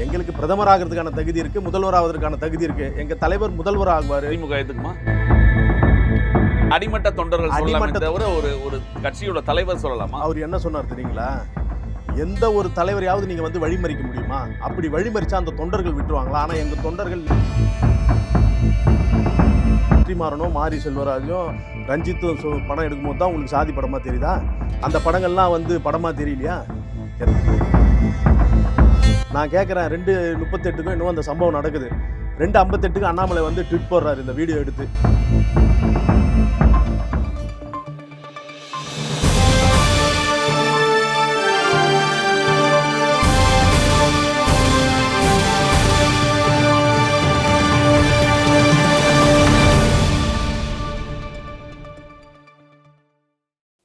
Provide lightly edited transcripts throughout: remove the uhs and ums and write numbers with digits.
எங்களுக்கு பிரதமர் ஆகிறதுக்கான தகுதி இருக்கு, முதல்வர் ஆவதற்கான தகுதி இருக்கு. எங்க தலைவர் முதல்வர் ஆகுவாரு. திமுக எதுக்குமா? அடிமட்ட தொண்டர்கள் சொல்லலாமே தவிர ஒரு கட்சியோட தலைவர் சொல்லலாமா? அவர் என்ன சொன்னார் தெரியுங்களா? எந்த ஒரு தலைவரையாவது நீங்க வந்து வழிமறிக்க முடியுமா? அப்படி வழிமறிச்சா அந்த தொண்டர்கள் விட்டுருவாங்களா? ஆனா எங்க தொண்டர்கள் வெற்றிமாறனும் மாரி செல்வராஜும் ரஞ்சித்தும் படம் எடுக்கும்போது தான் உங்களுக்கு சாதி படமா தெரியுதா? அந்த படங்கள்லாம் வந்து படமா தெரியலையா? நான் கேட்குறேன், 2:38க்கும் இன்னும் அந்த சம்பவம் நடக்குது. 2:58க்கு அண்ணாமலை வந்து ட்விட் போடுறாரு இந்த வீடியோ எடுத்து.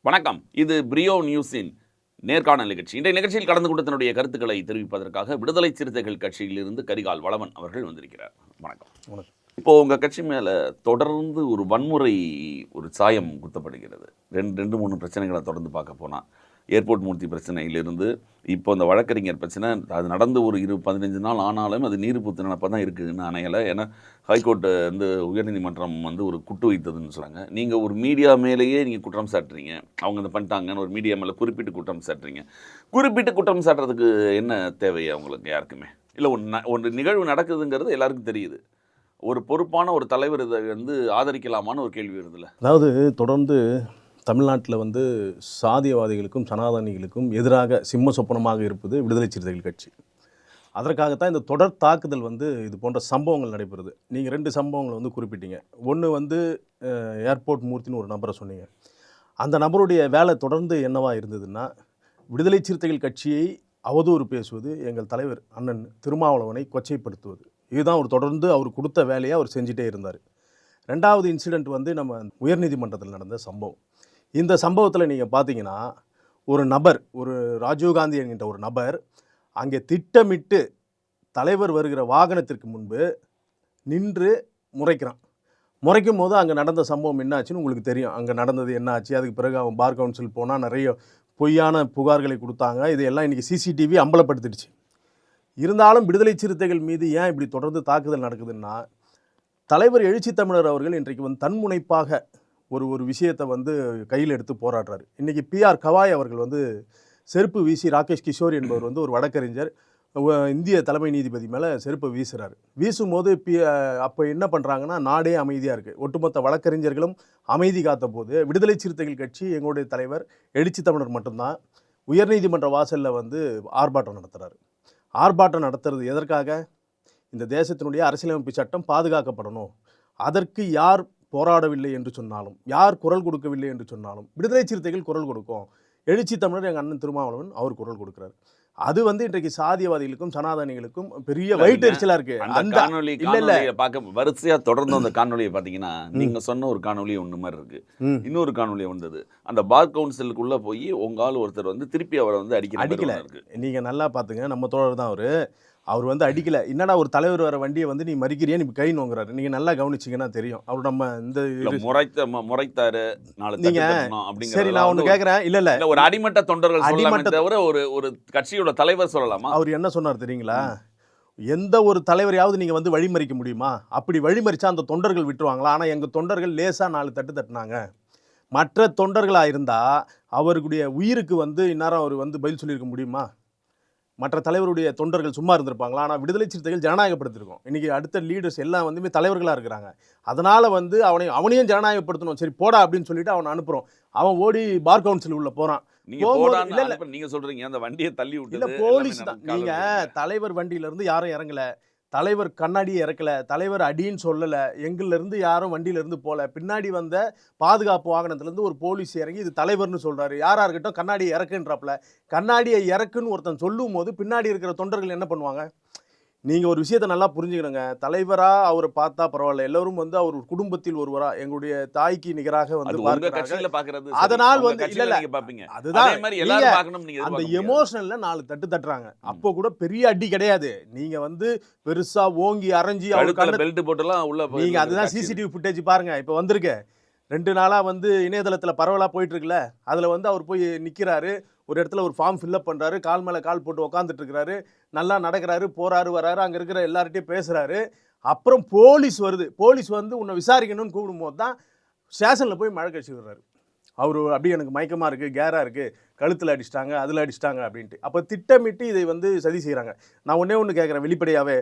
வணக்கம், இது பிரியோ நியூஸின் நேர்காணல் நிகழ்ச்சி. இன்றைய நிகழ்ச்சியில் கலந்து கொண்டு தன்னுடைய கருத்துக்களை தெரிவிப்பதற்காக விடுதலை சிறுத்தைகள் கட்சியிலிருந்து கரிகால் வளவன் அவர்கள் வந்திருக்கிறார். வணக்கம். இப்போ உங்க கட்சி மேல தொடர்ந்து ஒரு வன்முறை ஒரு சாயம் குத்தப்படுகிறது. ரெண்டு மூணு பிரச்சனைகளை தொடர்ந்து பார்க்க போனா, ஏர்போர்ட் மூர்த்தி பிரச்சனையிலிருந்து இப்போ இந்த வழக்கறிஞர் பிரச்சனை, அது நடந்து ஒரு 15 நாள் ஆனாலும் அது நீர் பூத்து நினப்பா தான் இருக்குதுன்னு அணையலை. ஏன்னா ஹைகோர்ட்டு வந்து உயர்நீதிமன்றம் வந்து ஒரு குட்டு வைத்ததுன்னு சொல்கிறாங்க. நீங்கள் ஒரு மீடியா மேலேயே நீங்கள் குற்றம் சாட்டுறீங்க, அவங்க இதை பண்ணிட்டாங்கன்னு ஒரு மீடியா மேலே குறிப்பிட்டு குற்றம் சாட்டுறீங்க. குறிப்பிட்டு குற்றம் சாட்டுறதுக்கு என்ன தேவை அவங்களுக்கு யாருக்குமே? இல்லை, ஒரு நிகழ்வு நடக்குதுங்கிறது எல்லாருக்கும் தெரியுது. ஒரு பொறுப்பான ஒரு தலைவர் இதை வந்து ஆதரிக்கலாமான்னு ஒரு கேள்வி வருதுல்ல. அதாவது தொடர்ந்து தமிழ்நாட்டில் வந்து சாதியவாதிகளுக்கும் சனாதனிகளுக்கும் எதிராக சிம்ம சொப்பனமாக இருப்பது விடுதலை சிறுத்தைகள் கட்சி. அதற்காகத்தான் இந்த தொடர் தாக்குதல் வந்து இது போன்ற சம்பவங்கள் நடைபெறுது. நீங்கள் 2 சம்பவங்களை வந்து குறிப்பிட்டீங்க. ஒன்று வந்து ஏர்போர்ட் மூர்த்தின்னு ஒரு நபரை சொன்னீங்க. அந்த நபருடைய வேலை தொடர்ந்து என்னவா இருந்ததுன்னா, விடுதலை சிறுத்தைகள் கட்சியை அவதூறு பேசுவது, எங்கள் தலைவர் அண்ணன் திருமாவளவனை கொச்சைப்படுத்துவது. இதுதான் அவர் தொடர்ந்து அவர் கொடுத்த வேலையை அவர் செஞ்சுட்டே இருந்தார். 2வது இன்சிடெண்ட் வந்து நம்ம உயர்நீதிமன்றத்தில் நடந்த சம்பவம். இந்த சம்பவத்தில் நீங்கள் பார்த்தீங்கன்னா, ஒரு நபர், ஒரு ராஜீவ்காந்தி என்கின்ற ஒரு நபர் அங்கே திட்டமிட்டு தலைவர் வருகிற வாகனத்திற்கு முன்பு நின்று முறைக்கிறான். முறைக்கும் போது அங்கே நடந்த சம்பவம் என்ன ஆச்சுன்னு உங்களுக்கு தெரியும். அங்கே நடந்தது என்ன ஆச்சு, அதுக்கு பிறகு அவன் பார் கவுன்சில் போனால் நிறைய பொய்யான புகார்களை கொடுத்தாங்க. இதையெல்லாம் இன்றைக்கி சிசிடிவி அம்பலப்படுத்திடுச்சு. இருந்தாலும் விடுதலை சிறுத்தைகள் மீது ஏன் இப்படி தொடர்ந்து தாக்குதல் நடக்குதுன்னா, தலைவர் எழுச்சி தமிழர் அவர்கள் இன்றைக்கு வந்து தன்முனைப்பாக ஒரு விஷயத்தை வந்து கையில் எடுத்து போராடுறாரு. இன்றைக்கி பிஆர் கவாய் அவர்கள் வந்து செருப்பு வீசி, ராகேஷ் கிஷோர் என்பவர் வந்து ஒரு வழக்கறிஞர் இந்திய தலைமை நீதிபதி மேலே செருப்பை வீசுகிறாரு. வீசும்போது அப்போ என்ன பண்ணுறாங்கன்னா, நாடே அமைதியாக இருக்குது. ஒட்டுமொத்த வழக்கறிஞர்களும் அமைதி காத்த போது விடுதலை சிறுத்தைகள் கட்சி, எங்களுடைய தலைவர் எழுச்சி தமிழர் மட்டும்தான் உயர்நீதிமன்ற வாசலில் வந்து ஆர்ப்பாட்டம் நடத்துகிறாரு. ஆர்ப்பாட்டம் நடத்துறது எதற்காக? இந்த தேசத்தினுடைய அரசியலமைப்பு சட்டம் பாதுகாக்கப்படணும். அதற்கு யார் போராடவில்லை என்று சொன்னாலும், யார் குரல் கொடுக்கவில்லை என்று சொன்னாலும் விடுதலை சிறுத்தைகள் குரல் கொடுக்கும். எழுச்சி தமிழர் எங்கள் அண்ணன் திருமாவளவன் அவர் குரல் கொடுக்குறாரு. அது வந்து இன்றைக்கு சாதியவாதிகளுக்கும் சனாதனிகளுக்கும் பெரிய வயிற்றெரிச்சலாக இருக்கு. அந்த காணொலி பார்க்க வரிசையாக தொடர்ந்து அந்த காணொலியை பார்த்தீங்கன்னா, நீங்க சொன்ன ஒரு காணொலி ஒன்று மாதிரி இருக்கு. இன்னொரு காணொலி வந்தது, அந்த பார் கவுன்சிலுக்குள்ள போய் உங்கால் ஒருத்தர் வந்து திருப்பி அவரை வந்து அடிக்கல இருக்கு. நீங்க நல்லா பார்த்துங்க, நம்ம தோழர் தான் அவர் வந்து அடிக்கல. என்னடா ஒரு தலைவர் வர வண்டியை வந்து நீ மறிக்கிறியா, நீ கை நோங்குறாரு. நீங்க நல்லா கவனிச்சிங்கன்னா தெரியும். அவர் நம்ம இந்த முறைத்தாரு. நீங்க சரி, நான் ஒன்று கேட்குறேன். இல்லை ஒரு அடிமட்ட தொண்டர்கள் சொல்லலாமே தவிர ஒரு கட்சியோட தலைவர் சொல்லலாமா? அவர் என்ன சொன்னார் தெரியுங்களா? எந்த ஒரு தலைவரையாவது நீங்க வந்து வழிமறிக்க முடியுமா? அப்படி வழிமறிச்சா அந்த தொண்டர்கள் விட்டுருவாங்களா? ஆனால் எங்க தொண்டர்கள் லேசா 4 தட்டு தட்டினாங்க. மற்ற தொண்டர்களாக இருந்தா அவருடைய உயிருக்கு வந்து இந்நேரம் அவர் வந்து பதில் சொல்லியிருக்க முடியுமா? மற்ற தலைவருடைய தொண்டர்கள் சும்மா இருந்திருப்பாங்களா? ஆனால் விடுதலை சிறுத்தைகள் ஜனநாயகப்படுத்திருக்கோம். இன்றைக்கி அடுத்த லீடர்ஸ் எல்லாம் வந்து தலைவர்களாக இருக்கிறாங்க. அதனால் வந்து அவனையும் ஜனநாயகப்படுத்தணும். சரி போடா அப்படின்னு சொல்லிட்டு அவனை அனுப்புகிறோம். அவன் ஓடி பார் கவுன்சில் உள்ள போகிறான். நீங்க சொல்றீங்க அந்த வண்டியை தள்ளி விட்டு. இல்லை, போலீஸ் தான். நீங்கள் தலைவர் வண்டியிலேருந்து யாரும் இறங்கலை, தலைவர் கண்ணாடியை இறக்கலை, தலைவர் அடின்னு சொல்லலை, எங்கள்லேருந்து யாரும் வண்டியிலேருந்து போகல. பின்னாடி வந்த பாதுகாப்பு வாகனத்துலேருந்து ஒரு போலீஸ் இறங்கி இது தலைவர்னு சொல்கிறாரு. யாராக இருக்கட்டும் கண்ணாடியை இறக்குன்றாப்புல. கண்ணாடியை இறக்குன்னு ஒருத்தன் சொல்லும் போது பின்னாடி இருக்கிற தொண்டர்கள் என்ன பண்ணுவாங்க? நீங்கள் ஒரு விஷயத்தை நல்லா புரிஞ்சுக்கணுங்க. தலைவராக அவரை பார்த்தா பரவாயில்ல, எல்லோரும் வந்து அவர் குடும்பத்தில் ஒருவரா, எங்களுடைய தாய்க்கு நிகராக வந்து பார்க்கறது. அதனால் வந்து இல்லை, அதுதான் அந்த எமோஷனல்ல 4 தட்டு தட்டுறாங்க. அப்போ கூட பெரிய அடி கிடையாது. நீங்க வந்து பெருசா ஓங்கி அரைஞ்சி பெல்ட் போட்டுலாம் உள்ள நீங்க அதுதான் சிசிடிவி ஃபுட்டேஜ் பாருங்க. இப்போ வந்திருக்கு 2 நாளாக வந்து இணையதளத்தில் பரவலாக போயிட்டுருக்குல்ல, அதில் வந்து அவர் போய் நிற்கிறாரு, ஒரு இடத்துல ஒரு ஃபார்ம் ஃபில்அப் பண்ணுறாரு, கால் மேலே கால் போட்டு உட்காந்துட்டு இருக்கிறாரு, நல்லா நடக்கிறாரு, போகிறாரு வராரு, அங்கே இருக்கிற எல்லார்ட்டையும் பேசுகிறாரு. அப்புறம் போலீஸ் வருது. போலீஸ் வந்து உன்னை விசாரிக்கணும்னு கூப்பிடும்போது தான் ஸ்டேஷனில் போய் மழை கழிச்சு விடுறாரு. அவர் அப்படியே எனக்கு மயக்கமாக இருக்குது, கேராக இருக்குது, கழுத்தில் அடிச்சிட்டாங்க, அதில் அடிச்சிட்டாங்க அப்படின்ட்டு. அப்போ திட்டமிட்டு இதை வந்து சதி செய்கிறாங்க. நான் ஒன்றே ஒன்று கேட்குறேன் வெளிப்படையாகவே,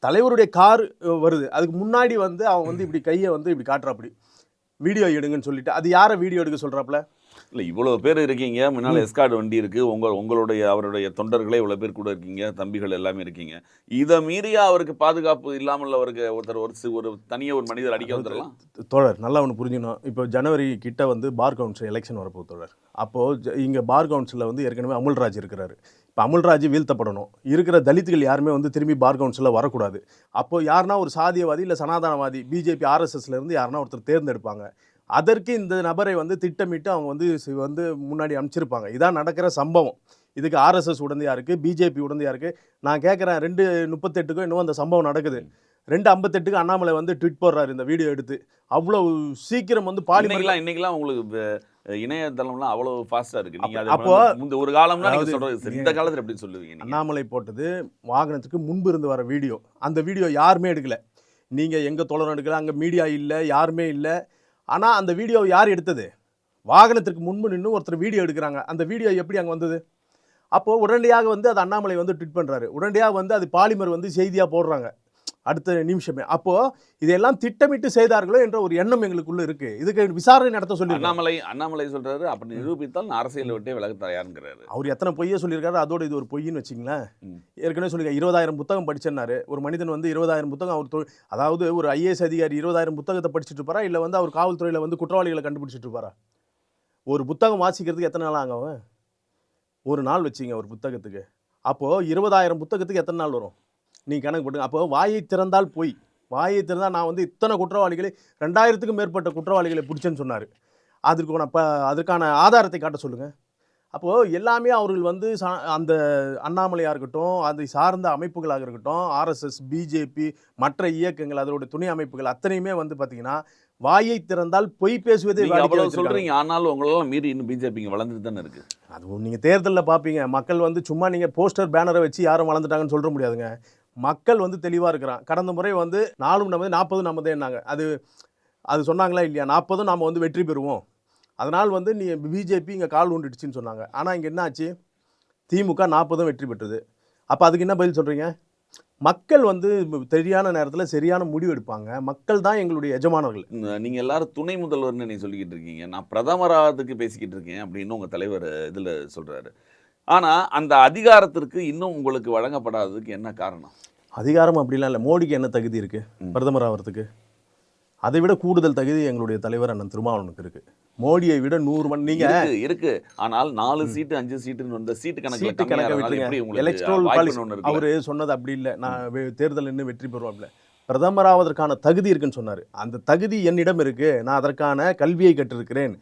தலைவருடைய கார் வருது, அதுக்கு முன்னாடி வந்து அவன் வந்து இப்படி கையை வந்து இப்படி காட்டுறாப்படி, வீடியோ எடுங்கன்னு சொல்லிட்டு. அது யாரை வீடியோ எடுக்க சொல்கிறாப்புல? இல்லை, இவ்வளோ பேர் இருக்கீங்க, முன்னால் எஸ்கார்ட் வண்டி இருக்குது, உங்களுடைய அவருடைய தொண்டர்களே இவ்வளோ பேர் கூட இருக்கீங்க, தம்பிகள் எல்லாமே இருக்கீங்க. இதை மீறியா அவருக்கு பாதுகாப்பு இல்லாமல் அவருக்கு ஒரு தனியாக ஒரு மனிதர் அடிக்க வந்துடலாம்? தோழர் நல்லா ஒன்று புரிஞ்சுக்கணும். இப்போ ஜனவரி கிட்ட வந்து பார் கவுன்சில் எலெக்ஷன் வரப்போகுது தோழர். அப்போது இங்கே பார் கவுன்சிலில் வந்து ஏற்கனவே அமுல்ராஜ் இருக்கிறாரு. இப்போ அமுல்ராஜ் வீழ்த்தப்படணும். இருக்கிற தலித்துகள் யாருமே வந்து திரும்பி பார் கவுன்சிலில் வரக்கூடாது. அப்போது யாருன்னா ஒரு சாதியவாதி இல்லை சனாதனவாதி பிஜேபி ஆர்எஸ்எஸ்லேருந்து யாருன்னா ஒருத்தர் தேர்ந்தெடுப்பாங்க. அதற்கு இந்த நபரை வந்து திட்டமிட்டு அவங்க வந்து முன்னாடி அனுப்பிச்சிருப்பாங்க. இதான் நடக்கிற சம்பவம். இதுக்கு ஆர்எஸ்எஸ் உடந்தையாக இருக்குது, பிஜேபி உடந்தையாக இருக்குது. நான் கேட்குறேன், 2:38க்கும் இன்னும் அந்த சம்பவம் நடக்குது. 2:58க்கு அண்ணாமலை வந்து ட்வீட் போடுறாரு இந்த வீடியோ எடுத்து. அவ்வளோ சீக்கிரம் வந்து இன்னைக்கெல்லாம் உங்களுக்கு இணையதளம்லாம் அவ்வளோ ஃபாஸ்ட்டாக இருக்குது. நீங்கள் அப்போ இந்த ஒரு காலம்னா நீங்கள் சொல்கிறது இந்த காலத்தில் எப்படி சொல்லுவீங்க? அண்ணாமலை போட்டது வாகனத்துக்கு முன்பு இருந்து வர வீடியோ. அந்த வீடியோ யாருமே எடுக்கல. நீங்கள் எங்கே தோழரும் எடுக்கல, அங்கே மீடியா இல்லை, யாருமே இல்லை. ஆனால் அந்த வீடியோவை யார் எடுத்தது? வாகனத்திற்கு முன்பு நின்று ஒருத்தர் வீடியோ எடுக்கிறாங்க. அந்த வீடியோ எப்படி அங்கே வந்தது? அப்போது உடனடியாக வந்து அது அண்ணாமலை வந்து ட்வீட் பண்ணுறாரு. உடனடியாக வந்து அது பாலிமர் வந்து செய்தியாக போடுறாங்க அடுத்த நிமிஷமே. அப்போது இதெல்லாம் திட்டமிட்டு செய்தார்களோ என்ற ஒரு எண்ணம் எங்களுக்குள்ளே இருக்குது. இதுக்கு விசாரணை நடத்த சொல்லி அண்ணாமலை சொல்கிறாரு, அப்படி நிரூபித்தால் நான் அரசியலை விட்டே விலக தயாருங்கிறாரு. அவர் எத்தனை பொய்யை சொல்லியிருக்காரு, அதோட இது ஒரு பொய்ன்னு வச்சிங்களேன். ஏற்கனவே சொல்லியிருக்காரு 20,000 புத்தகம் படிச்சேன்னாரு. ஒரு மனிதன் வந்து 20,000 புத்தகம் அவர் அதாவது ஒரு ஐஏஎஸ் அதிகாரி 20,000 புத்தகத்தை படிச்சுட்டு இருப்பாரா, இல்லை வந்து அவர் காவல்துறையில் வந்து குற்றவாளிகளை கண்டுபிடிச்சிட்டு இருப்பாரா? ஒரு புத்தகம் வாசிக்கிறதுக்கு எத்தனை நாள் ஆகும்? ஒரு நாள் வச்சிங்க ஒரு புத்தகத்துக்கு. அப்போது 20,000 புத்தகத்துக்கு எத்தனை நாள் வரும்? நீங்கள் கணக்கு போட்டுங்க. அப்போ வாயை திறந்தால் போய், வாயை திறந்தால் நான் வந்து இத்தனை குற்றவாளிகளை 2000க்கும் மேற்பட்ட குற்றவாளிகளை பிடிச்சேன்னு சொன்னார். அதற்கான ஆதாரத்தை காட்ட சொல்லுங்கள். அப்போது எல்லாமே அவர்கள் வந்து அந்த அண்ணாமலையாக இருக்கட்டும், அதை சார்ந்த அமைப்புகளாக இருக்கட்டும், ஆர்எஸ்எஸ், பிஜேபி, மற்ற இயக்கங்கள், அதோட துணை அமைப்புகள் அத்தனையுமே வந்து பார்த்தீங்கன்னா வாயை திறந்தால் பொய் பேசுவதே சொல்கிறீங்க. ஆனாலும் உங்களெல்லாம் மீறி இன்னும் பிஜேபி வளர்ந்துட்டு தானே இருக்குது. அது நீங்கள் தேர்தலில் பார்ப்பீங்க. மக்கள் வந்து சும்மா நீங்கள் போஸ்டர் பேனரை வச்சு யாரும் வளர்ந்துட்டாங்கன்னு சொல்ல முடியாதுங்க. மக்கள் வந்து தெளிவாக இருக்கிறான். கடந்த முறை வந்து 4 நமது 40 நமதேன்னாங்க. அது சொன்னாங்களா இல்லையா? 40 நாம் வந்து வெற்றி பெறுவோம், அதனால் வந்து நீ பிஜேபி இங்கே கால் ஊண்டிடுச்சின்னு சொன்னாங்க. ஆனால் இங்கே என்ன ஆச்சு? திமுக 40 வெற்றி பெற்றது. அப்போ அதுக்கு என்ன பதில் சொல்கிறீங்க? மக்கள் வந்து சரியான நேரத்தில் சரியான முடிவு எடுப்பாங்க. மக்கள் தான் எங்களுடைய எஜமானர்கள். நீங்கள் எல்லாரும் துணை முதல்வர்னு நீ சொல்லிக்கிட்டு இருக்கீங்க, நான் பிரதமராதுக்கு பேசிக்கிட்டு இருக்கேன் அப்படின்னு உங்கள் தலைவர் இதில் சொல்கிறாரு. ஆனால் அந்த அதிகாரத்திற்கு இன்னும் உங்களுக்கு வழங்கப்படாததுக்கு என்ன காரணம்? அதிகாரம் அப்படிலாம் இல்லை. மோடிக்கு என்ன தகுதி இருக்குது பிரதமர் ஆகிறதுக்கு? அதை விட கூடுதல் தகுதி எங்களுடைய தலைவர் அண்ணன் திருமாவளவனுக்கு இருக்குது. மோடியை விட 100 மணி நீங்கள் இருக்குது. ஆனால் 4 சீட்டு 5 சீட்டுன்னு வந்த சீட்டு கணக்கு விட்டுருங்க. எலக்ட்ரல் பாலிசி அவர் சொன்னது அப்படி இல்லை. நான் தேர்தல் நின்று வெற்றி பெறுவாப்ல. பிரதமர் ஆவதற்கான தகுதி இருக்குன்னு சொன்னார். அந்த தகுதி என்னிடம் இருக்குது. நான் அதற்கான கல்வியை கற்றிருக்கிறேன்,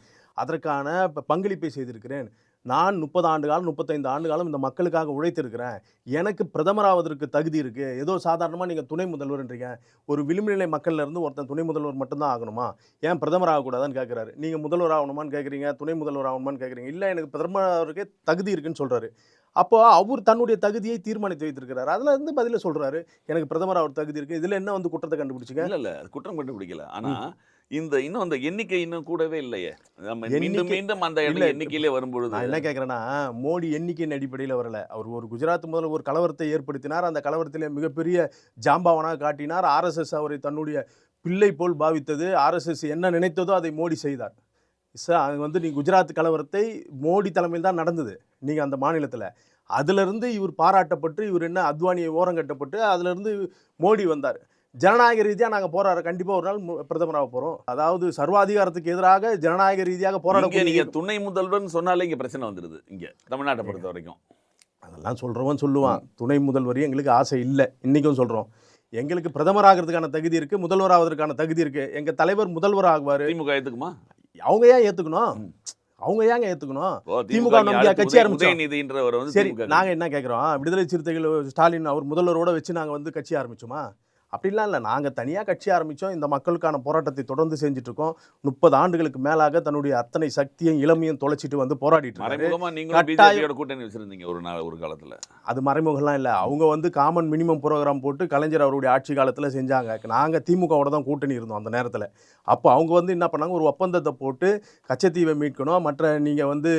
அதற்கான பங்களிப்பை செய்திருக்கிறேன். நான் 30 ஆண்டு காலம் 35 ஆண்டு காலம் இந்த மக்களுக்காக உழைத்திருக்கிறேன். எனக்கு பிரதமராவதற்கு தகுதி இருக்குது. ஏதோ சாதாரணமாக நீங்கள் துணை முதல்வர்ன்றீங்க. ஒரு விளிம்பு நிலை மக்கள்ல இருந்து ஒருத்தன் துணை முதல்வர் மட்டும்தான் ஆகணுமா? ஏன் பிரதமர் ஆகக்கூடாதான்னு கேட்குறாரு. நீங்கள் முதல்வர் ஆகணுமான்னு கேட்குறீங்க, துணை முதல்வர் ஆகணுமான்னு கேட்குறீங்க. இல்லை, எனக்கு பிரதமருக்கு தகுதி இருக்குன்னு சொல்கிறாரு. அப்போ அவர் தன்னுடைய தகுதியை தீர்மானித்து வைத்திருக்கிறார். அதில் இருந்து பதில சொல்கிறாரு, எனக்கு பிரதமர் ஆக தகுதி இருக்குது. இதில் என்ன வந்து குற்றத்தை கண்டுபிடிச்சிங்க? இல்லை, குற்றம் கண்டுபிடிக்கல. ஆனால் இன்னும் அந்த எண்ணிக்கை இன்னும் கூடவே இல்லையே. மீண்டும் அந்த எண்ணிக்கையிலே வரும்பொழுது நான் என்ன கேட்குறேன்னா, மோடி எண்ணிக்கையின் அடிப்படையில் வரல. அவர் ஒரு குஜராத் முதல்ல ஒரு கலவரத்தை ஏற்படுத்தினார். அந்த கலவரத்திலே மிகப்பெரிய ஜாம்பவானாக காட்டினார். ஆர்எஸ்எஸ் அவரை தன்னுடைய பிள்ளை போல் பாவித்தது. ஆர்எஸ்எஸ் என்ன நினைத்ததோ அதை மோடி செய்தார். அது வந்து நீ குஜராத் கலவரத்தை மோடி தலைமையில் தான் நடந்தது நீங்கள் அந்த மாநிலத்தில். அதிலிருந்து இவர் பாராட்டப்பட்டு, இவர் என்ன அத்வானியை ஓரங்கட்டப்பட்டு அதிலிருந்து மோடி வந்தார். ஜனநாயக ரீதியாக நாங்கள் போராட கண்டிப்பாக ஒரு நாள் பிரதமராக போகிறோம். அதாவது சர்வாதிகாரத்துக்கு எதிராக ஜனநாயக ரீதியாக போராட. நீங்கள் துணை முதல்வர்னு சொன்னாலே இங்கே பிரச்சனை வந்துடுது. இங்கே தமிழ்நாட்டை பொறுத்த வரைக்கும் அதெல்லாம் சொல்கிறவன் சொல்லுவான். துணை முதல்வரையும் எங்களுக்கு ஆசை இல்லை. இன்றைக்கும் சொல்கிறோம், எங்களுக்கு பிரதமர் ஆகிறதுக்கான தகுதி இருக்குது, முதல்வர் ஆவதற்கான தகுதி இருக்குது. எங்கள் தலைவர் முதல்வர் ஆகுவார். திமுக ஏற்றுக்குமா? அவங்க ஏன் ஏற்றுக்கணும்? அவங்க ஏங்க ஏற்றுக்கணும்? திமுக நம்பியா கட்சி ஆரம்பிச்சோம். சரி, நாங்கள் என்ன கேட்குறோம், விடுதலை சிறுத்தைகள் ஸ்டாலின் அவர் முதல்வரோட வச்சு நாங்கள் வந்து கட்சி ஆரம்பிச்சோமா? அப்படிலாம் இல்லை. நாங்கள் தனியாக கட்சி ஆரம்பித்தோம். இந்த மக்களுக்கான போராட்டத்தை தொடர்ந்து செஞ்சுட்ருக்கோம். 30 ஆண்டுகளுக்கு மேலாக தன்னுடைய அத்தனை சக்தியும் இளமையும் தொலைச்சிட்டு வந்து போராடிட்டு இருக்காரு. மறைமுகமா நீங்களும் பிஜேபியோட கூட்டணி வச்சிருந்தீங்க ஒரு காலத்துல. அது மறைமுகம்லாம் இல்லை. அவங்க வந்து காமன் மினிமம் ப்ரோக்ராம் போட்டு கலைஞர் அவருடைய ஆட்சி காலத்தில் செஞ்சாங்க. நாங்கள் திமுகவோட தான் கூட்டணி இருந்தோம் அந்த நேரத்தில். அப்போ அவங்க வந்து என்ன பண்ணாங்க, ஒரு ஒப்பந்தத்தை போட்டு கச்சத்தீவை மீட்கணும், மற்ற நீங்கள் வந்து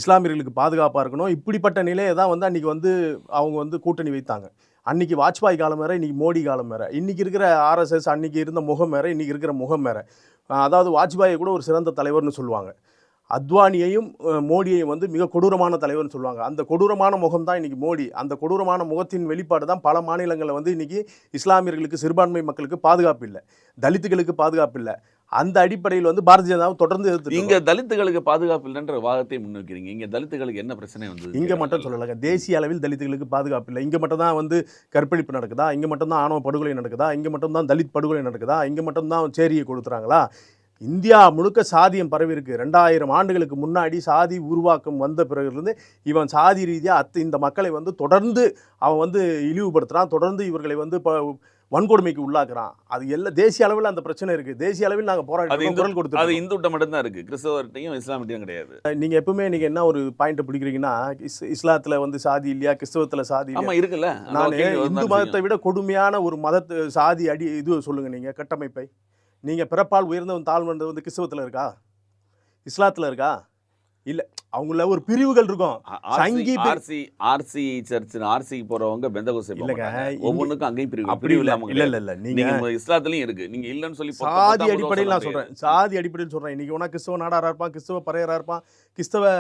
இஸ்லாமியர்களுக்கு பாதுகாப்பாக இருக்கணும், இப்படிப்பட்ட நிலையை தான் வந்து அன்றைக்கி வந்து அவங்க வந்து கூட்டணி வைத்தாங்க. அன்றைக்கி வாஜ்பாய் காலம் வேறு, இன்றைக்கி மோடி காலம் வேறு. இன்றைக்கி இருக்கிற ஆர்எஸ்எஸ் அன்றைக்கி இருந்த முகம் வேறு, இன்றைக்கி இருக்கிற முகம் வேறு. அதாவது வாஜ்பாயை கூட ஒரு சிறந்த தலைவர்னு சொல்லுவாங்க. அத்வானியையும் மோடியையும் வந்து மிக கொடூரமான தலைவர்னு சொல்லுவாங்க. அந்த கொடூரமான முகம் தான் இன்றைக்கி மோடி. அந்த கொடூரமான முகத்தின் வெளிப்பாடு தான் பல மாநிலங்களில் வந்து இன்றைக்கி இஸ்லாமியர்களுக்கு, சிறுபான்மை மக்களுக்கு பாதுகாப்பு இல்லை, தலித்துகளுக்கு பாதுகாப்பு இல்லை. அந்த அடிப்படையில் வந்து பாரதிய ஜனதாவை தொடர்ந்து எதிர்த்து இங்கே தலித்துகளுக்கு பாதுகாப்பு இல்லைன்ற வாதத்தை முன்வைக்கிறீங்க. இங்கே தலித்துகளுக்கு என்ன பிரச்சனை வந்து? இங்கே மட்டும் சொல்லலைங்க, தேசிய அளவில் தலித்துகளுக்கு பாதுகாப்பு இல்லை. இங்கே மட்டும் தான் வந்து கற்பழிப்பு நடக்குதா? இங்கே மட்டும் தான் ஆணவ படுகொலை நடக்குதா? இங்கே மட்டும் தான் தலித் படுகொலை நடக்குதா? இங்கே மட்டும் தான் சேரியை கொடுத்துறாங்களா? இந்தியா முழுக்க சாதியம் பரவி இருக்கு. 2000 ஆண்டுகளுக்கு முன்னாடி சாதி உருவாக்கம் வந்த பிறகுலேருந்து இவன் சாதி ரீதியாக இந்த மக்களை வந்து தொடர்ந்து அவன் வந்து இழிவுபடுத்துகிறான், தொடர்ந்து இவர்களை வந்து வன்கொடுமைக்கு உள்ளாக்குறான். அது எல்லாம் தேசிய அளவில் அந்த பிரச்சனை இருக்குது. தேசிய அளவில் நாங்கள் போராடி குரல் கொடுத்து அது இந்துட்ட மட்டும்தான் இருக்குது, கிறிஸ்தவர்கிட்டையும் இஸ்லாமிட்டையும் கிடையாது. நீங்கள் எப்பவுமே நீங்கள் என்ன ஒரு பாயிண்ட்டை பிடிக்கிறீங்கன்னா, இஸ்லாத்தில் வந்து சாதி இல்லையா, கிறிஸ்தவத்தில் சாதி இல்லையா? இருக்குல்ல. நான் இந்து மதத்தை விட கொடுமையான ஒரு மதத்து சாதி இது சொல்லுங்கள் நீங்கள் கட்டமைப்பை. நீங்கள் பிறப்பால் உயர்ந்தவன் தாழ்வந்தது வந்து கிறிஸ்தவத்தில் இருக்கா, இஸ்லாத்தில் இருக்கா? இல்லை, அவங்கள ஒரு பிரிவுகள் இருக்கும். ஆர்சி சர்ச் ஆர்சி போறவங்க பெந்தகோஸ்தே இல்லைங்க, ஒவ்வொன்றுக்கும் அங்கேயும் பிரிவு அப்படி இல்லாமல் இல்லை. நீங்க இஸ்லாத்துலயும் இருக்கு, நீங்க இல்லைன்னு சொல்லி சாதி அடிப்படையில் நான் சொல்றேன். சாதி அடிப்படையில் சொல்றேன். இன்னைக்கு வேணா கிறிஸ்தவ நாடாரா இருப்பான், கிறிஸ்தவ பறையரா இருப்பான், கிறிஸ்தவ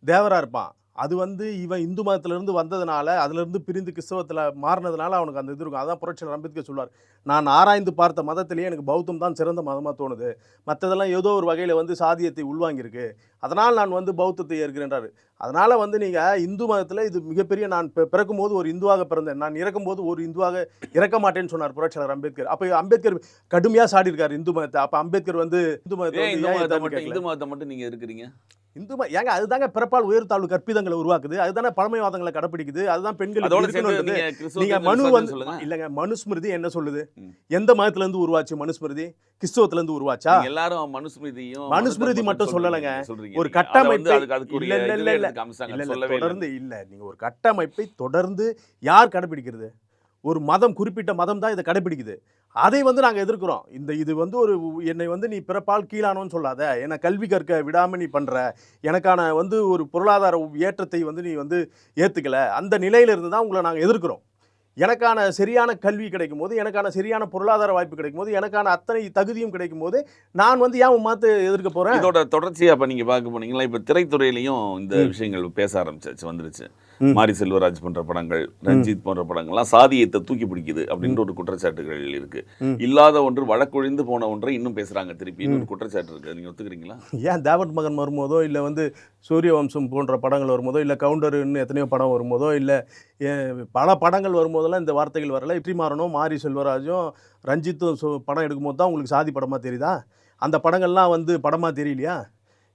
தேவரா இருப்பான். அது வந்து இவன் இந்து மதத்திலிருந்து வந்ததுனால, அதிலிருந்து பிரிந்து கிறிஸ்தவத்தில் மாறினதுனால அவனுக்கு அந்த இது இருக்கும். அதான் புரட்சியாளர் அம்பேத்கர் சொல்வார், நான் ஆராய்ந்து பார்த்த மதத்திலேயே எனக்கு பௌத்தம் தான் சிறந்த மதமாக தோணுது, மற்றதெல்லாம் ஏதோ ஒரு வகையில் வந்து சாதியத்தை உள்வாங்கியிருக்கு, அதனால் நான் வந்து பௌத்தத்தை ஏற்கிறேன்றாரு. அதனால் வந்து நீங்கள் இந்து மதத்தில் இது மிகப்பெரிய, நான் பிறக்கும் போது ஒரு இந்துவாக பிறந்தேன், நான் இறக்கும் போது ஒரு இந்துவாக இறக்க மாட்டேன்னு சொன்னார் புரட்சியாளர் அம்பேத்கர். அப்போ அம்பேத்கர் கடுமையாக சாடியிருக்காரு இந்து மதத்தை. அப்போ அம்பேத்கர் வந்து இந்து மதத்தை மட்டும் நீங்கள் இருக்கிறீங்க. இந்து ஏங்க அதுதாங்க பிறப்பால் உயர்த்தாழ்வு கற்பிதங்களை உருவாக்குது, அதுதானே பழமைவாதங்களை கடைப்பிடிக்குது, அதுதான் பெண்கள். நீங்க மனு வந்து இல்லைங்க, மனுஸ்மிருதி என்ன சொல்லுது? எந்த மதத்துல இருந்து உருவாச்சு மனுஸ்மிருதி? கிறிஸ்தவத்துல இருந்து உருவாச்சா? எல்லாரும் மனுஸ்மிருதி மட்டும் சொல்லலைங்க, ஒரு கட்டமைப்பை தொடர்ந்து இல்லை, நீங்க ஒரு கட்டமைப்பை தொடர்ந்து யார் கடைபிடிக்கிறது? ஒரு மதம், குறிப்பிட்ட மதம் தான் இதை கடைபிடிக்குது. அதை வந்து நாங்கள் எதிர்க்கிறோம். இது வந்து ஒரு என்னை வந்து நீ பிறப்பால் கீழானோன்னு சொல்லாத, என்னை கல்வி கற்க விடாமல் நீ பண்ணுற, எனக்கான வந்து ஒரு பொருளாதார ஏற்றத்தை வந்து நீ வந்து ஏற்றுக்கலை, அந்த நிலையிலிருந்து தான் உங்களை நாங்கள் எதிர்க்கிறோம். எனக்கான சரியான கல்வி கிடைக்கும் போது, எனக்கான சரியான பொருளாதார வாய்ப்பு கிடைக்கும் போது, எனக்கான அத்தனை தகுதியும் கிடைக்கும் போது நான் வந்து ஏன் மாற்ற எதிர்க்க போகிறேன்? இதோட தொடர்ச்சியாக இப்போ நீங்கள் பார்க்க போனீங்களா, இப்போ திரைத்துறையிலையும் இந்த விஷயங்கள் பேச ஆரம்பிச்சாச்சு, வந்துருச்சு. மாரி செல்வராஜ் போன்ற படங்கள், ரஞ்சித் போன்ற படங்கள்லாம் சாதியத்தை தூக்கி பிடிக்குது அப்படின்ற ஒரு குற்றச்சாட்டுகள் இருக்கு. இல்லாத ஒன்று, வழக்கொழிந்து போன ஒன்றை இன்னும் பேசுறாங்க திருப்பி, ஒரு குற்றச்சாட்டு இருக்கு. நீங்க ஒத்துக்கிறீங்களா? ஏன் தேவட் மகன் வரும்போதோ, இல்லை வந்து சூரிய வம்சம் போன்ற படங்கள் வரும்போதோ, இல்லை கவுண்டர்னு எத்தனையோ படம் வரும்போதோ, இல்லை பல படங்கள் வரும்போதெல்லாம் இந்த வார்த்தைகள் வரல. வெற்றிமாறனும் மாரி செல்வராஜும் ரஞ்சித்தும் படம் எடுக்கும்போது தான் உங்களுக்கு சாதி படமாக தெரியுதா? அந்த படங்கள்லாம் வந்து படமாக தெரியலையா?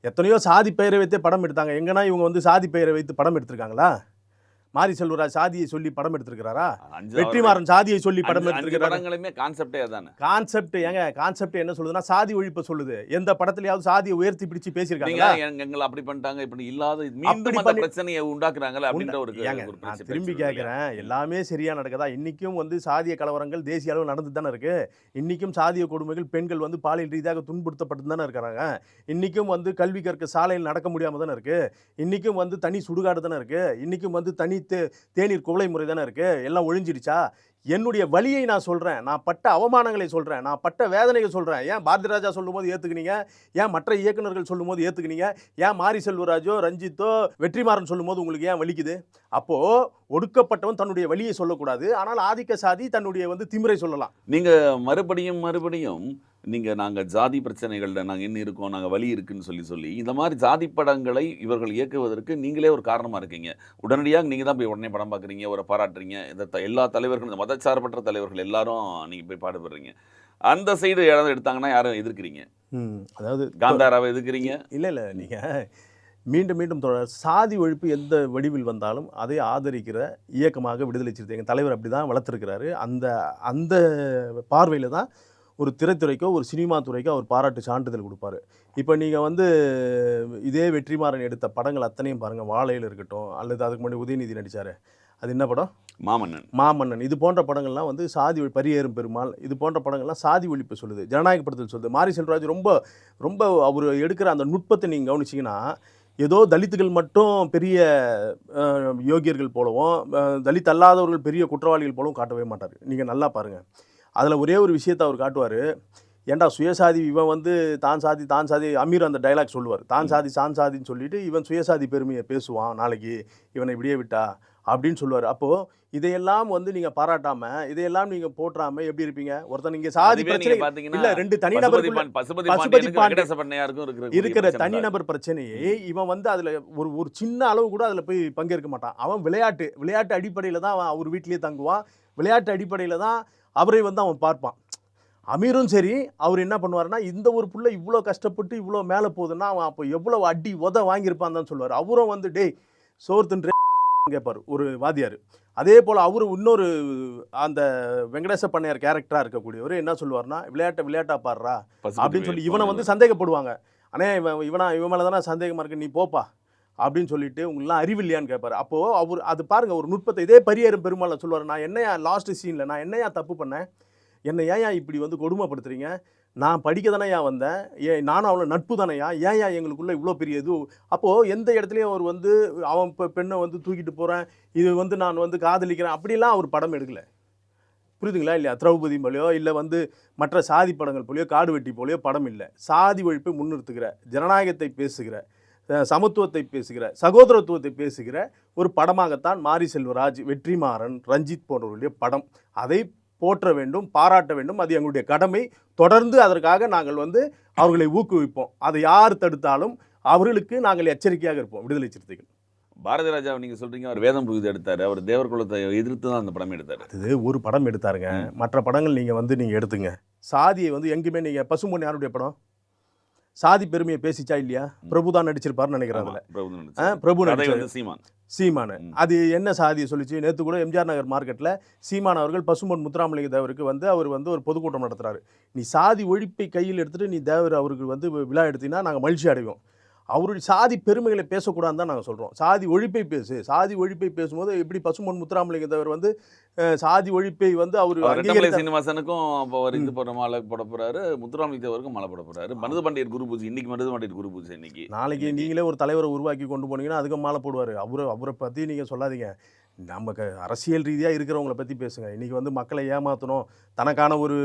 எத்தனையோ சாதி பெயரை வைத்தே படம் எடுத்தாங்க. எங்கன்னா இவங்க வந்து சாதி பெயரை வைத்து படம் எடுத்திருக்காங்களா? மாரி செல்வராஜ் சாதியை சொல்லி படம் எடுத்திருக்கிறாரா? வெற்றிமாறன் சாதியை சொல்லி படம் எடுத்திருக்கிறாங்க. கான்செப்டே அதானே. கான்செப்ட் ஏங்க, கான்செப்ட் என்ன சொல்லுதுன்னா சாதி ஒழிப்பை சொல்லுது. எந்த படத்துலயாவது சாதியை உயர்த்தி பிடிச்சு பேசியிருக்காங்க? எங்களை அப்படி பண்ணிட்டாங்க, இப்படி இல்லாத மீண்டும் அந்த பிரச்சனையை உண்டாக்குறாங்களே அப்படின்ற ஒரு நான் திரும்பி கேட்குறேன், எல்லாமே சரியா நடக்குதா? இன்னைக்கும் வந்து சாதிய கலவரங்கள் தேசிய அளவில் நடந்து தானே இருக்கு. இன்னைக்கும் சாதிய கொடுமைகள், பெண்கள் வந்து பாலியல் ரீதியாக துன்புறுத்தப்பட்டு தானே இருக்கிறாங்க. இன்னைக்கும் வந்து கல்வி கற்க சாலையில் நடக்க முடியாம தானே இருக்கு. இன்னைக்கும் வந்து தனி சுடுகாடு தானே இருக்கு. இன்னைக்கும் வந்து தனி தேநீர் குவளை முறை தானே இருக்கு. எல்லாம் ஒழிஞ்சிடுச்சா? என்னுடைய வலியை நான் சொல்கிறேன், நான் பட்ட அவமானங்களை சொல்கிறேன், நான் பட்ட வேதனையை சொல்கிறேன். ஏன் பாரதி ராஜா சொல்லும் போது ஏற்றுக்கினீங்க? ஏன் மற்ற இயக்குநர்கள் சொல்லும் போது ஏற்றுக்கினீங்க? ஏன் மாரி செல்வராஜோ ரஞ்சித்தோ வெற்றிமாறன் சொல்லும் போது உங்களுக்கு ஏன் வலிக்குது? அப்போது ஒடுக்கப்பட்டவன் தன்னுடைய வலியை சொல்லக்கூடாது, ஆனால் ஆதிக்க சாதி தன்னுடைய வந்து திமிரை சொல்லலாம். நீங்கள் மறுபடியும் நீங்கள் நாங்கள் ஜாதி பிரச்சனைகளில் நாங்கள் என்ன இருக்கோம், நாங்கள் வலி இருக்குன்னு சொல்லி இந்த மாதிரி ஜாதி படங்களை இவர்கள் இயக்குவதற்கு நீங்களே ஒரு காரணமாக இருக்கீங்க. உடனடியாக நீங்கள் தான் போய் உடனே படம் பார்க்குறீங்க, ஒரு பாராட்டுறீங்க. இதை எல்லா தலைவர்களும், இந்த மதச்சார்பற்ற தலைவர்கள் எல்லாரும் நீங்கள் போய் பாடுபடுறீங்க. அந்த சைடு யாராவது எடுத்தாங்கன்னா யாரும் எதிர்க்கிறீங்க? அதாவது காந்தாராவை எதிர்க்கிறீங்க? இல்லை, நீங்கள் மீண்டும் மீண்டும் தொடர் சாதி ஒழிப்பு எந்த வடிவில் வந்தாலும் அதை ஆதரிக்கிற இயக்கமாக விடுதலை சிறுத்தைகள் தலைவர் அப்படி தான் வளர்த்துருக்கிறாரு. அந்த அந்த பார்வையில் தான் ஒரு திரைத்துறைக்கோ ஒரு சினிமா துறைக்கோ அவர் பாராட்டு சான்றிதழ் கொடுப்பாரு. இப்போ நீங்கள் வந்து இதே வெற்றிமாறன் எடுத்த படங்கள் அத்தனையும் பாருங்கள், வாழையில் இருக்கட்டும், அல்லது அதுக்கு முன்னாடி உதயநிதி நடித்தார், அது என்ன படம்? மாமன்னன். இது போன்ற படங்கள்லாம் வந்து சாதி பரியேறும் பெருமாள், இது போன்ற படங்கள்லாம் சாதி ஒழிப்பு சொல்லுது, ஜனநாயக படத்தில் சொல்லுது. மாரி செல்வராஜ் ரொம்ப ரொம்ப அவர் எடுக்கிற அந்த நுட்பத்தை நீங்கள் கவனிச்சிங்கன்னா, ஏதோ தலித்துகள் மட்டும் பெரிய யோகியர்கள் போலவும் தலித் அல்லாதவர்கள் பெரிய குற்றவாளிகள் போலவும் காட்டவே மாட்டார். நீங்கள் நல்லா பாருங்கள். அதில் ஒரே ஒரு விஷயத்தை அவர் காட்டுவார். ஏன்டா சுயசாதி, இவன் வந்து தான் சாதி அமீர் அந்த டைலாக் சொல்லுவார், தான் சாதின்னு சொல்லிட்டு இவன் சுயசாதி பெருமையை பேசுவான், நாளைக்கு இவனை இப்படியே விட்டா அப்படின்னு சொல்லுவார். அப்போது இதையெல்லாம் வந்து நீங்கள் பாராட்டாமல், இதையெல்லாம் நீங்கள் போற்றாமல் எப்படி இருப்பீங்க? ஒருத்தன் நீங்கள் சாதி பிரச்சனை இல்லை, 2 தனிநபர் இருக்கிற தனிநபர் பிரச்சனையை இவன் வந்து அதில் ஒரு சின்ன அளவு கூட அதில் போய் பங்கேற்க மாட்டான். அவன் விளையாட்டு அடிப்படையில் தான் அவன் அவர் வீட்டிலேயே தங்குவான், விளையாட்டு அடிப்படையில் தான் அவரை வந்து அவன் பார்ப்பான். அமீரும் சரி, அவர் என்ன பண்ணுவார்னா, இந்த ஒரு புள்ள இவ்வளோ கஷ்டப்பட்டு இவ்வளோ மேலே போகுதுன்னா அவன் அப்போ எவ்வளோ அடி வாங்கியிருப்பான் தான் சொல்லுவார். அவரும் வந்து டேய் சோர்த்துன்ற கேட்பார் ஒரு வாதியார். அதே போல் அவர் இன்னொரு அந்த வெங்கடேச பண்ணையார் கேரக்டராக இருக்கக்கூடியவர் என்ன சொல்லுவார்னா, விளையாட்டா பாடுறா அப்படின்னு சொல்லி இவனை வந்து சந்தேகப்படுவாங்க. அண்ணே இவன் மேலே தானே சந்தேகமாக இருக்கு, நீ போப்பா அப்படின்னு சொல்லிட்டு உங்களெலாம் அறிவில்லையான்னு கேட்பார். அப்போது அவர் அது பாருங்கள் ஒரு நுட்பத்தை. இதே பரியேறும் பெருமாளை சொல்லுவார், நான் என்னையா லாஸ்ட் சீனில் நான் என்னையா தப்பு பண்ணேன், என்னை ஏன் இப்படி வந்து கொடுமைப்படுத்துறீங்க, நான் படிக்க தானேயா வந்தேன், நானும் அவ்வளோ நட்பு தானேயா, ஏன் எங்களுக்குள்ளே இவ்வளோ பெரிய இது. அப்போது எந்த இடத்துலையும் அவர் வந்து அவன் இப்போ பெண்ணை வந்து தூக்கிட்டு போகிறேன், இது வந்து நான் வந்து காதலிக்கிறேன் அப்படிலாம் அவர் படம் எடுக்கலை. புரியுதுங்களா இல்லையா? திரௌபதி போலையோ இல்லை வந்து மற்ற சாதி படங்கள் போலையோ காடு வெட்டி போலையோ படம் இல்லை. சாதி ஒழிப்பை முன்னிறுத்துகிற, ஜனநாயகத்தை பேசுகிற, சமத்துவத்தை பேசுகிற, சகோதரத்துவத்தை பேசுகிற ஒரு படமாகத்தான் மாரி செல்வராஜ், வெற்றிமாறன், ரஞ்சித் போன்றவர்களுடைய படம். அதை போற்ற வேண்டும், பாராட்ட வேண்டும், அது எங்களுடைய கடமை. தொடர்ந்து அதற்காக நாங்கள் வந்து அவர்களை ஊக்குவிப்போம். அதை யார் தடுத்தாலும் அவர்களுக்கு நாங்கள் எச்சரிக்கையாக இருப்போம். விடுதலை சிறுத்தைகள். பாரதி ராஜா நீங்கள் சொல்கிறீங்க, அவர் வேதம் புகுது எடுத்தார், அவர் தேவர் குலத்தை எதிர்த்து தான் அந்த படம் எடுத்தார். அது ஒரு படம் எடுத்தாருங்க. மற்ற படங்கள் நீங்கள் எடுத்துங்க. சாதியை வந்து எங்குமே நீங்கள் பசும்பொன் யாருடைய படம் சாதி பெருமையை பேசிச்சா இல்லையா? பிரபு தான் நடிச்சிருப்பாருன்னு நினைக்கிறேன். பிரபு சீமான் அது என்ன சாதியை சொல்லிச்சு? நேற்று கூட எம்ஜிஆர் நகர் மார்க்கெட்டில் சீமான் அவர்கள் பசும்பொன் முத்துராமலிங்க தேவருக்கு வந்து அவர் வந்து ஒரு பொதுக்கூட்டம் நடத்துகிறாரு. நீ சாதி ஒழிப்பை கையில் எடுத்துகிட்டு நீ தேவர் அவருக்கு வந்து விழா எடுத்தீங்கன்னா நாங்கள் மகிழ்ச்சி அடைவோம். அவருடைய சாதி பெருமைகளை பேசக்கூடாதுன்னு தான் நாங்கள் சொல்கிறோம். சாதி ஒழிப்பை சாதி ஒழிப்பை பேசும்போது எப்படி பசும்பொன் முத்துராமலிங்க தேவர் வந்து சாதி ஒழிப்பை வந்து அவர் சீனிவாசனுக்கும் அப்போ இது போடுற மாலை போட போகிறாரு, முத்துராமலிங்க தேவருக்கும் மாலை போட போகிறாரு. மருது பாண்டியர் குரு பூஜை இன்னைக்கு, மருது பாண்டியர் குரு பூஜை இன்னைக்கு. நாளைக்கு நீங்களே ஒரு தலைவரை உருவாக்கி கொண்டு போனீங்கன்னா அதுக்கு மாலை போடுவார். அவரை பற்றி நீங்கள் சொல்லாதீங்க. நமக்கு அரசியல் ரீதியாக இருக்கிறவங்கள பற்றி பேசுங்க. இன்றைக்கி வந்து மக்களை ஏமாற்றணும், தனக்கான ஒரு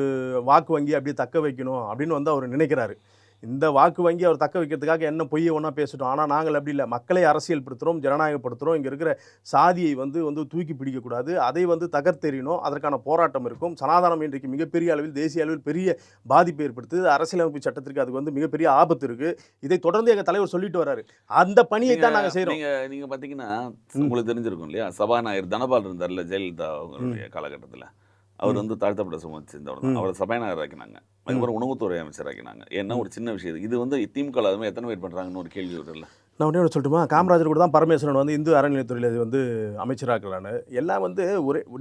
வாக்கு வங்கி அப்படியே தக்க வைக்கணும் அப்படின்னு வந்து அவர் நினைக்கிறாரு. இந்த வாக்கு வங்கி அவர் தக்க வைக்கிறதுக்காக என்ன பொய்யை ஒன்றா பேசிட்டோம். ஆனால் நாங்கள் அப்படி இல்லை, மக்களை அரசியல்படுத்துகிறோம், ஜனநாயகப்படுத்துகிறோம். இங்கே இருக்கிற சாதியை வந்து தூக்கி பிடிக்கக்கூடாது, அதை வந்து தகர்த்தெறியணும். அதற்கான போராட்டம் இருக்கும். சனாதனம் இன்றைக்கு மிகப்பெரிய அளவில் தேசிய அளவில் பெரிய பாதிப்பு ஏற்படுத்துது. அரசியலமைப்பு சட்டத்திற்கு அது வந்து மிகப்பெரிய ஆபத்து இருக்குது. இதை தொடர்ந்து எங்கள் தலைவர் சொல்லிட்டு வர்றாரு. அந்த பணியை தான் நாங்கள் செய்கிறோம். நீங்கள் பார்த்தீங்கன்னா உங்களுக்கு தெரிஞ்சிருக்கும் இல்லையா, சபாநாயகர் தனபால் இருந்தார்ல ஜெயலலிதா அவங்களுடைய காலகட்டத்தில், அவர் வந்து தாழ்த்தப்பட்ட சமூகத்தை சேர்ந்தவர் தான். அவரை சபாநாயகர் ஆக்கினாங்க. அதுக்கப்புறம் உணவுத்துறை அமைச்சர் ஆக்கினாங்க. ஏன்னா ஒரு சின்ன விஷயம் இது வந்து திமுக அதுமாதிரி எத்தனை பேர் பண்ணுறாங்கன்னு ஒரு கேள்வி வரும்ல. நான் உடனே சொல்லட்டுமா? காமராஜர் கூட தான் பரமேஸ்வரன் வந்து இந்து அறநிலையத்துறையில் வந்து அமைச்சராக்கலான்னு. எல்லாம் வந்து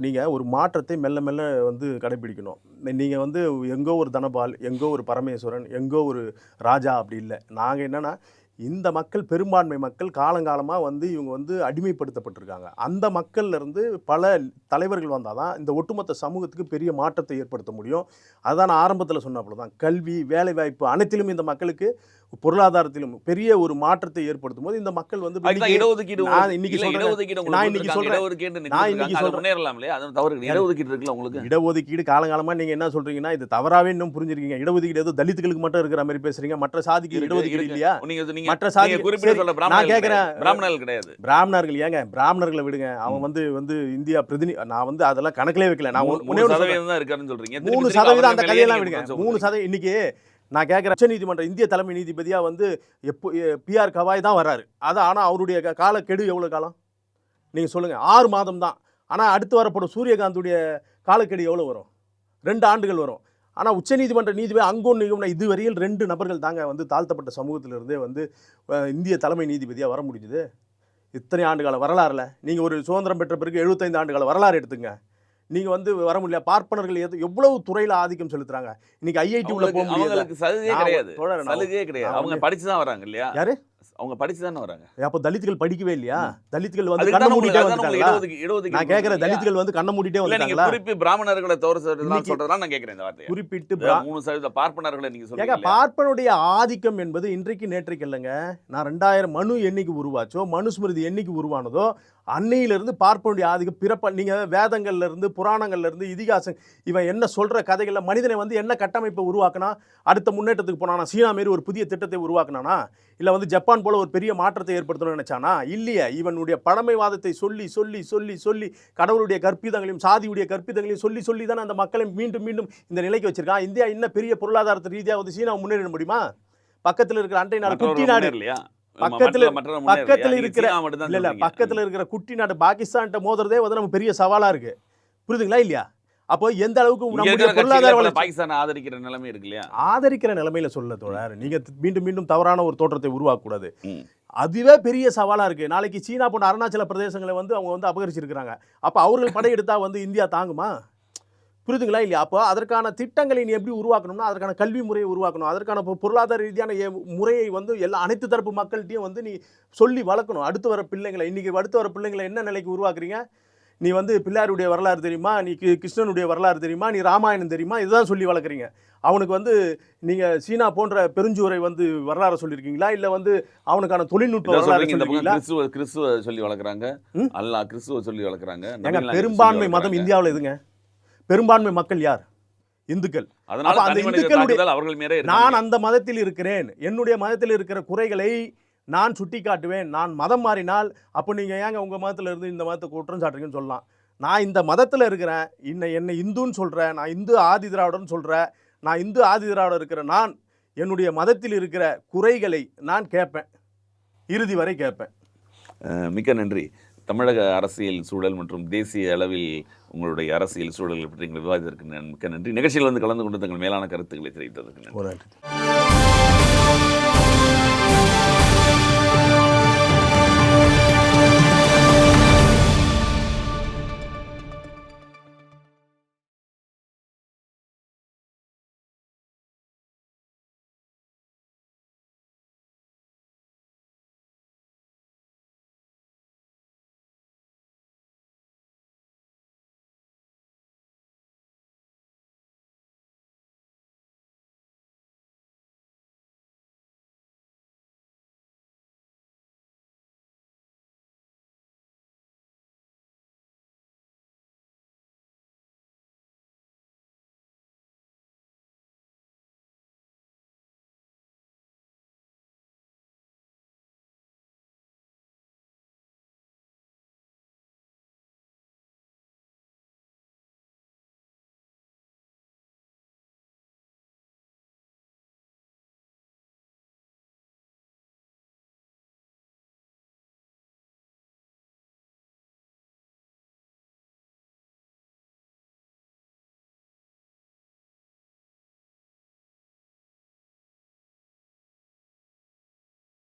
நீங்கள் ஒரு மாற்றத்தை மெல்ல மெல்ல வந்து கடைபிடிக்கணும். நீங்கள் வந்து எங்கோ ஒரு தனபால், எங்கோ ஒரு பரமேஸ்வரன், எங்கோ ஒரு ராஜா அப்படி இல்லை. நாங்கள் என்னென்னா இந்த மக்கள் பெரும்பான்மை மக்கள் காலங்காலமாக வந்து இவங்க வந்து அடிமைப்படுத்தப்பட்டிருக்காங்க. அந்த மக்கள்லேருந்து பல தலைவர்கள் வந்தால் தான் இந்த ஒட்டுமொத்த சமூகத்துக்கு பெரிய மாற்றத்தை ஏற்படுத்த முடியும். அதுதான் நான் ஆரம்பத்தில் சொன்னப்போ தான் கல்வி, வேலைவாய்ப்பு அனைத்திலும் இந்த மக்களுக்கு பொருளாதாரத்திலும் பெரிய ஒரு மாற்றத்தை ஏற்படுத்தும் போது இந்த மக்கள் வந்து இடஒதுக்கீடு காலங்காலமாக நீங்கள் என்ன சொல்றீங்கன்னா இது தவறாவே இன்னும் புரிஞ்சிருக்கீங்க. இடஒதுக்கீடு ஏதோ தலித்துகளுக்கு மட்டும் இருக்கிற மாதிரி பேசுறீங்க, மற்ற சாதிக்கு இடஒதுக்கீடு இல்லையா? மற்ற சாதி நான் கேட்கிறேன், பிராமணர்கள் ஏங்க பிராமணர்களை விடுங்க, அவன் வந்து இந்தியா பிரதிநிதி, நான் வந்து அதெல்லாம் கணக்கிலே வைக்கல. நான் 3% அந்த கதையெல்லாம் விடுங்க. 3% இன்னைக்கு நான் கேட்குறேன், உச்ச நீதிமன்ற இந்திய தலைமை நீதிபதியாக வந்து பிஆர் கவாய் தான் வர்றாரு. ஆனால் அவருடைய காலக்கெடு எவ்வளோ காலம் நீங்கள் சொல்லுங்கள்? 6 மாதம் தான். ஆனால் அடுத்து வரப்படும் சூரியகாந்துடைய காலக்கெடு எவ்வளோ வரும்? 2 ஆண்டுகள் வரும். ஆனால் உச்சநீதிமன்ற நீதிபதி அங்கொன்று இதுவரையில் 2 நபர்கள் தாங்க வந்து தாழ்த்தப்பட்ட சமூகத்திலிருந்தே வந்து இந்திய தலைமை நீதிபதியாக வர முடிஞ்சுது. இத்தனை ஆண்டுகால வரலாறுல நீங்கள் ஒரு சுதந்திரம் பெற்ற பிறகு 75 ஆண்டுகால வரலாறு எடுத்துங்க, நீங்கள் வந்து வர முடியல. பார்ப்பனர்கள் எவ்வளவு துறையில் ஆதிக்கம் செலுத்துறாங்க. இன்னைக்கு ஐஐடி உள்ள போக முடியாது. அவங்களுக்கு சலுகையே கிடையாது. சலுகையே கிடையாது. அவங்க படிச்சு தான் வராங்க இல்லையா? யாரு? அவங்க படிச்சு தானே வராங்க. அப்போ தலித்துகள் படிக்கவே இல்லையா? தலித்துகள் வந்து கண்ண மூடிட்டே வந்துட்டாங்களா? நான் கேட்கிறேன், தலித்துகள் வந்து கண்ண மூடிட்டே வந்துட்டாங்களா? குறிப்பி பிராமணர்களை தவிர சொல்றதா நான் கேட்கிறேன். இந்த வார்த்தையை குறிப்பிட்டு 3% பார்ப்பனர்களை நீங்க சொல்றீங்க. பார்ப்பனுடைய ஆதிக்கம் என்பது இன்றைக்கு நேற்றைக்கு இல்லைங்க. நான் 2000 மனு என்னைக்கு உருவாச்சோ, மனுஸ்மிருதி என்னைக்கு உருவானதோ அன்னையிலிருந்து பார்ப்பனுடைய ஆதிக்கம் நீங்க வேதங்கள்ல இருந்து புராணங்கள்ல இருந்து இதிகாசம் இவன் என்ன சொல்ற கதைகள்ல மனிதனை வந்து என்ன கட்டமைப்பை உருவாக்கினா அடுத்த முன்னேற்றத்துக்கு போனானா? சீனா மாரி ஒரு புதிய திட்டத்தை உருவாக்கினானா? இல்லை வந்து ஜப்பான் போல ஒரு பெரிய மாற்றத்தை ஏற்படுத்தணும்னு நினைச்சானா? இல்லையே. இவனுடைய பழமைவாதத்தை சொல்லி சொல்லி சொல்லி சொல்லி கடவுளுடைய கற்பிதங்களையும் சாதியுடைய கற்பிதங்களையும் சொல்லி சொல்லி தானே அந்த மக்களை மீண்டும் மீண்டும் இந்த நிலைக்கு வச்சிருக்கான். இந்தியா இன்னும் பெரிய பொருளாதாரத்தை ரீதியாக வந்து சீனா முன்னேறிட முடியுமா? பக்கத்தில் இருக்கிற அண்டை நாடு குட்டி நாடு இல்லையா? பக்கத்துல இருக்கிற குட்டி நாடு பாகிஸ்தான் மோதுறதே வந்து நம்ம பெரிய சவாலா இருக்கு. புரியுதுங்களா இல்லையா? அப்போ எந்த அளவுக்கு நம்முடைய பொருளாதார பாகிஸ்தான் ஆதரிக்கிற நிலைமை இருக்கு இல்லையா? ஆதரிக்கிற நிலைமையில சொல்ல தோழர், நீங்க மீண்டும் மீண்டும் தவறான ஒரு தோற்றத்தை உருவாக்க கூடாது. அதுவே பெரிய சவாலா இருக்கு. நாளைக்கு சீனா போன்ற அருணாச்சல பிரதேசங்களை வந்து அவங்க வந்து அபகரிச்சிருக்கிறாங்க. அப்ப அவர்கள் படையெடுத்தா வந்து இந்தியா தாங்குமா? புரியுதுங்களா இல்லையா? அப்போ அதற்கான திட்டங்களை நீ எப்படி உருவாக்கணும்னா அதற்கான கல்வி முறையை உருவாக்கணும். அதற்கான பொருளாதார ரீதியான முறையை வந்து அனைத்து தரப்பு மக்கள்கிட்டையும் வந்து நீ சொல்லி வளர்க்கணும். அடுத்து வர பிள்ளைங்களை என்ன நிலைக்கு உருவாக்குறீங்க? நீ வந்து பிள்ளையாருடைய வரலாறு தெரியுமா? நீ கிருஷ்ணனுடைய வரலாறு தெரியுமா? நீ ராமாயணம் தெரியுமா? இதுதான் சொல்லி வளர்க்குறீங்க. அவனுக்கு வந்து நீங்கள் சீனா போன்ற பெருஞ்சுவரை வந்து வரலாறு சொல்லியிருக்கீங்களா? இல்லை வந்து அவனுக்கான தொழில்நுட்ப வரலாறு சொல்லியிருக்கீங்களா? கிறிஸ்துவ சொல்லி வளர்க்குறாங்க. அல்லாஹ் கிறிஸ்துவ சொல்லி வளர்க்குறாங்க. பெரும்பான்மை மதம் இந்தியாவில் எதுங்க? பெரும்பான்மை மக்கள் யார்? இந்துக்கள். நான் அந்த மதத்தில் இருக்கிறேன், என்னுடைய மதத்தில் இருக்கிற குறைகளை நான் சுட்டி காட்டுவேன். நான் மதம் மாறினால் அப்போ நீங்கள் ஏங்க உங்கள் மதத்தில் இருந்து இந்த மதத்தை குற்றம் சாட்டுறீங்கன்னு சொல்லலாம். நான் இந்த மதத்தில் இருக்கிறேன், என்னை இந்துன்னு சொல்கிறேன், நான் இந்து ஆதி திராவிடன்னு சொல்கிறேன். நான் இந்து ஆதி திராவிடர் இருக்கிற நான் என்னுடைய மதத்தில் இருக்கிற குறைகளை நான் கேட்பேன், இறுதி வரை கேட்பேன். மிக்க நன்றி. தமிழக அரசியல் சூழல் மற்றும் தேசிய அளவில் உங்களுடைய அரசியல் சூழல்கள் பற்றி எங்கள் விவாதத்திற்கு மிக்க நன்றி. நிகழ்ச்சியில் வந்து கலந்து கொண்டு தங்கள் மேலான கருத்துக்களை தெரிவித்ததற்கு நன்றி.